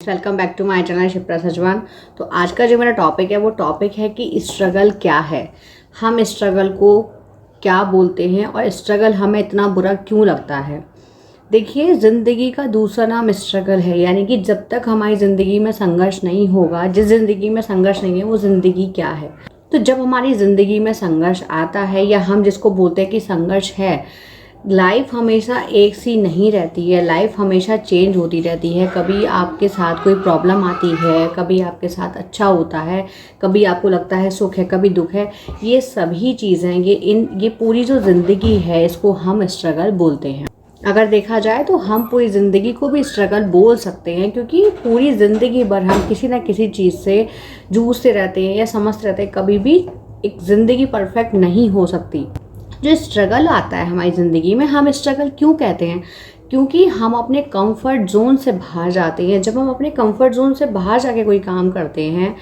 Welcome back to my channel Shipra Sajwan. तो आज का जो मेरा टॉपिक है वो टॉपिक है कि स्ट्रगल क्या है, हम स्ट्रगल को क्या बोलते हैं और स्ट्रगल हमें इतना बुरा क्यों लगता है। देखिए, ज़िंदगी का दूसरा नाम स्ट्रगल है, यानी कि जब तक हमारी ज़िंदगी में संघर्ष नहीं होगा, जिस ज़िंदगी में संघर्ष नहीं है वो ज़िंदगी क्या है। तो जब हमारी ज़िंदगी में संघर्ष आता है या हम जिसको बोलते हैं कि संघर्ष है, लाइफ हमेशा एक सी नहीं रहती है, लाइफ हमेशा चेंज होती रहती है। कभी आपके साथ कोई प्रॉब्लम आती है, कभी आपके साथ अच्छा होता है, कभी आपको लगता है सुख है, कभी दुख है। ये सभी चीज़ें ये पूरी जो ज़िंदगी है इसको हम स्ट्रगल बोलते हैं। अगर देखा जाए तो हम पूरी ज़िंदगी को भी स्ट्रगल बोल सकते हैं, क्योंकि पूरी ज़िंदगी भर हम किसी ना किसी चीज़ से जूझते रहते हैं या समझते रहते हैं। कभी भी एक ज़िंदगी परफेक्ट नहीं हो सकती। जो स्ट्रगल आता है हमारी ज़िंदगी में, हम स्ट्रगल क्यों कहते हैं? क्योंकि हम अपने कंफर्ट जोन से बाहर जाते हैं। जब हम अपने कंफर्ट जोन से बाहर जाके कोई काम करते हैं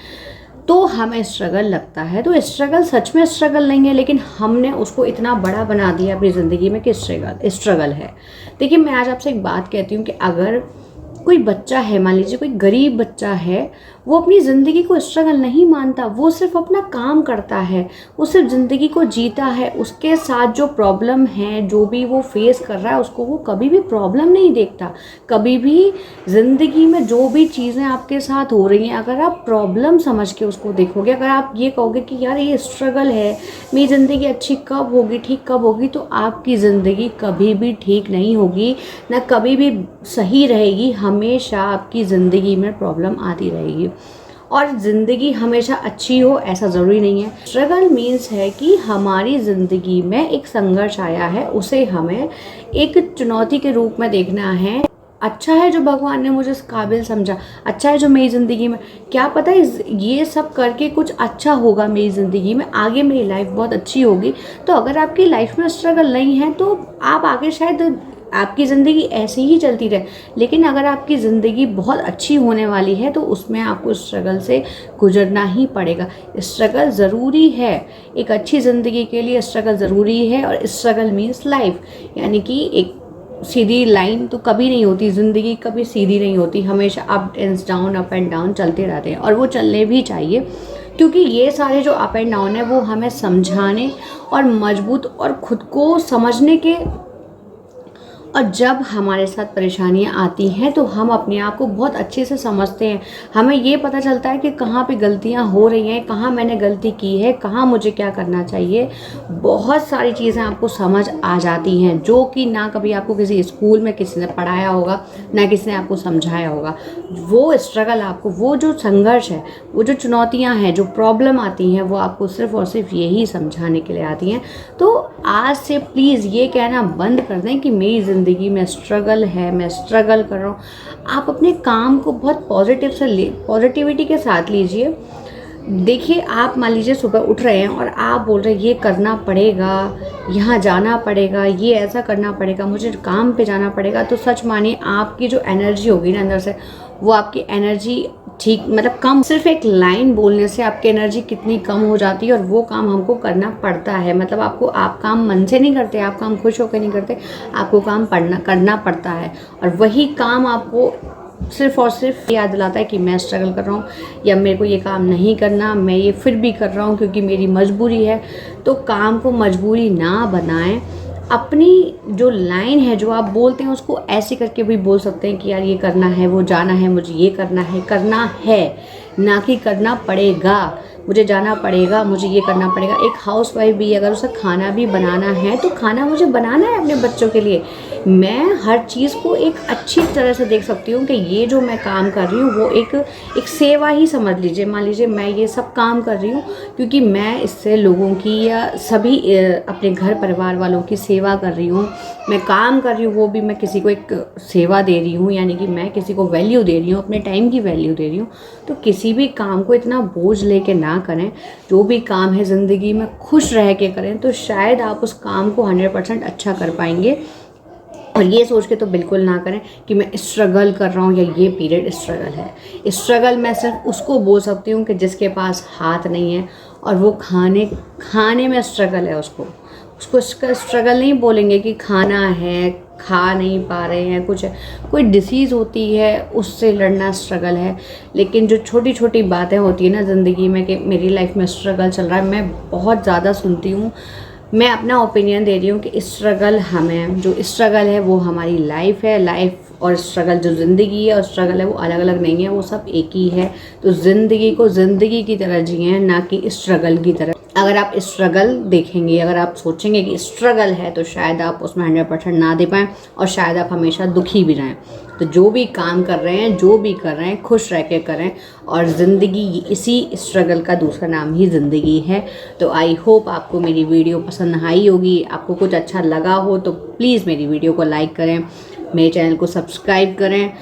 तो हमें स्ट्रगल लगता है। तो स्ट्रगल सच में स्ट्रगल नहीं है, लेकिन हमने उसको इतना बड़ा बना दिया अपनी ज़िंदगी में कि स्ट्रगल है। देखिए, मैं आज आपसे एक बात कहती हूँ कि अगर कोई बच्चा है, मान लीजिए कोई गरीब बच्चा है, वो अपनी ज़िंदगी को स्ट्रगल नहीं मानता, वो सिर्फ अपना काम करता है, वो सिर्फ ज़िंदगी को जीता है। उसके साथ जो प्रॉब्लम है, जो भी वो फेस कर रहा है, उसको वो कभी भी प्रॉब्लम नहीं देखता। कभी भी ज़िंदगी में जो भी चीज़ें आपके साथ हो रही हैं, अगर आप प्रॉब्लम समझ के उसको देखोगे, अगर आप ये कहोगे कि यार ये स्ट्रगल है, मेरी ज़िंदगी अच्छी कब होगी, ठीक कब होगी, तो आपकी ज़िंदगी कभी भी ठीक नहीं होगी, ना कभी भी सही रहेगी। हमेशा आपकी ज़िंदगी में प्रॉब्लम आती रहेगी। और ज़िंदगी हमेशा अच्छी हो ऐसा ज़रूरी नहीं है। स्ट्रगल मीन्स है कि हमारी ज़िंदगी में एक संघर्ष आया है, उसे हमें एक चुनौती के रूप में देखना है। अच्छा है जो भगवान ने मुझे इस काबिल समझा, अच्छा है जो मेरी ज़िंदगी में, क्या पता है ये सब करके कुछ अच्छा होगा मेरी ज़िंदगी में, आगे मेरी लाइफ बहुत अच्छी होगी। तो अगर आपकी लाइफ में स्ट्रगल नहीं है तो आप आगे शायद आपकी ज़िंदगी ऐसी ही चलती रहे। लेकिन अगर आपकी ज़िंदगी बहुत अच्छी होने वाली है तो उसमें आपको स्ट्रगल से गुजरना ही पड़ेगा। स्ट्रगल ज़रूरी है, एक अच्छी ज़िंदगी के लिए स्ट्रगल ज़रूरी है। और स्ट्रगल मीन्स लाइफ, यानी कि एक सीधी लाइन तो कभी नहीं होती, ज़िंदगी कभी सीधी नहीं होती, हमेशा अप एंड डाउन चलते रहते हैं। और वो चलने भी चाहिए, क्योंकि ये सारे जो अप एंड डाउन है वो हमें समझाने और मजबूत और ख़ुद को समझने के, और जब हमारे साथ परेशानियां आती हैं तो हम अपने आप को बहुत अच्छे से समझते हैं। हमें ये पता चलता है कि कहाँ पे गलतियां हो रही हैं, कहाँ मैंने गलती की है, कहाँ मुझे क्या करना चाहिए। बहुत सारी चीज़ें आपको समझ आ जाती हैं, जो कि ना कभी आपको किसी स्कूल में किसी ने पढ़ाया होगा, ना किसी ने आपको समझाया होगा। वो स्ट्रगल आपको, वो जो संघर्ष है, वो जो चुनौतियाँ हैं, जो प्रॉब्लम आती हैं, वो आपको सिर्फ और सिर्फ यही समझाने के लिए आती हैं। तो आज से प्लीज़ ये कहना बंद कर दें कि मेरी ज़िंदगी में स्ट्रगल है, मैं स्ट्रगल कर रहा हूँ। आप अपने काम को बहुत पॉजिटिविटी के साथ लीजिए। देखिए, आप मान लीजिए सुबह उठ रहे हैं और आप बोल रहे हैं ये करना पड़ेगा, यहाँ जाना पड़ेगा, ये ऐसा करना पड़ेगा, मुझे काम पे जाना पड़ेगा। तो सच मानिए आपकी जो एनर्जी होगी ना अंदर से, वो आपकी एनर्जी ठीक मतलब कम, सिर्फ एक लाइन बोलने से आपकी एनर्जी कितनी कम हो जाती है। और वो काम हमको करना पड़ता है, मतलब आप काम मन से नहीं करते, आप काम खुश होकर नहीं करते, आपको काम करना पड़ता है। और वही काम आपको सिर्फ और सिर्फ याद दिलाता है कि मैं स्ट्रगल कर रहा हूँ, या मेरे को ये काम नहीं करना, मैं ये फिर भी कर रहा हूँ क्योंकि मेरी मजबूरी है। तो काम को मजबूरी ना बनाएं। अपनी जो लाइन है जो आप बोलते हैं उसको ऐसे करके भी बोल सकते हैं कि यार ये करना है, वो जाना है, मुझे ये करना है, ना कि करना पड़ेगा, मुझे जाना पड़ेगा, मुझे ये करना पड़ेगा। एक हाउसवाइफ भी अगर उसे खाना भी बनाना है तो खाना मुझे बनाना है अपने बच्चों के लिए। मैं हर चीज़ को एक अच्छी तरह से देख सकती हूँ कि ये जो मैं काम कर रही हूँ वो एक सेवा ही समझ लीजिए। मान लीजिए मैं ये सब काम कर रही हूँ क्योंकि मैं इससे लोगों की या सभी अपने घर परिवार वालों की सेवा कर रही हूँ। मैं काम कर रही हूँ, वो भी मैं किसी को एक सेवा दे रही हूँ, यानी कि मैं किसी को वैल्यू दे रही हूँ, अपने टाइम की वैल्यू दे रही हूँ। तो किसी भी काम को इतना बोझ लेके ना करें। जो भी काम है ज़िंदगी में खुश रह के करें, तो शायद आप उस काम को 100% अच्छा कर पाएंगे। और ये सोच के तो बिल्कुल ना करें कि मैं स्ट्रगल कर रहा हूँ या ये पीरियड स्ट्रगल है। स्ट्रगल मैं सिर्फ उसको बोल सकती हूँ कि जिसके पास हाथ नहीं है और वो खाने में स्ट्रगल है उसको। उसको इसका स्ट्रगल नहीं बोलेंगे कि खाना है, खा नहीं पा रहे हैं, कुछ कोई डिसीज़ होती है उससे लड़ना स्ट्रगल है। लेकिन जो छोटी छोटी बातें होती है ना ज़िंदगी में, कि मेरी लाइफ में स्ट्रगल चल रहा है, मैं बहुत ज़्यादा सुनती हूँ। मैं अपना ओपिनियन दे रही हूँ कि स्ट्रगल हमें, जो स्ट्रगल है वो हमारी लाइफ है। लाइफ और स्ट्रगल, जो ज़िंदगी है और स्ट्रगल है वो अलग अलग नहीं है, वो सब एक ही है। तो ज़िंदगी को ज़िंदगी की तरह जिएं, ना कि स्ट्रगल की तरह। अगर आप स्ट्रगल देखेंगे, अगर आप सोचेंगे कि स्ट्रगल है, तो शायद आप उसमें 100% ना दे पाएँ और शायद आप हमेशा दुखी भी रहें। तो जो भी काम कर रहे हैं, जो भी कर रहे हैं, खुश रह के करें। और ज़िंदगी, इसी स्ट्रगल का दूसरा नाम ही ज़िंदगी है। तो आई होप आपको मेरी वीडियो पसंद आई होगी। आपको कुछ अच्छा लगा हो तो प्लीज़ मेरी वीडियो को लाइक करें, मेरे चैनल को सब्सक्राइब करें।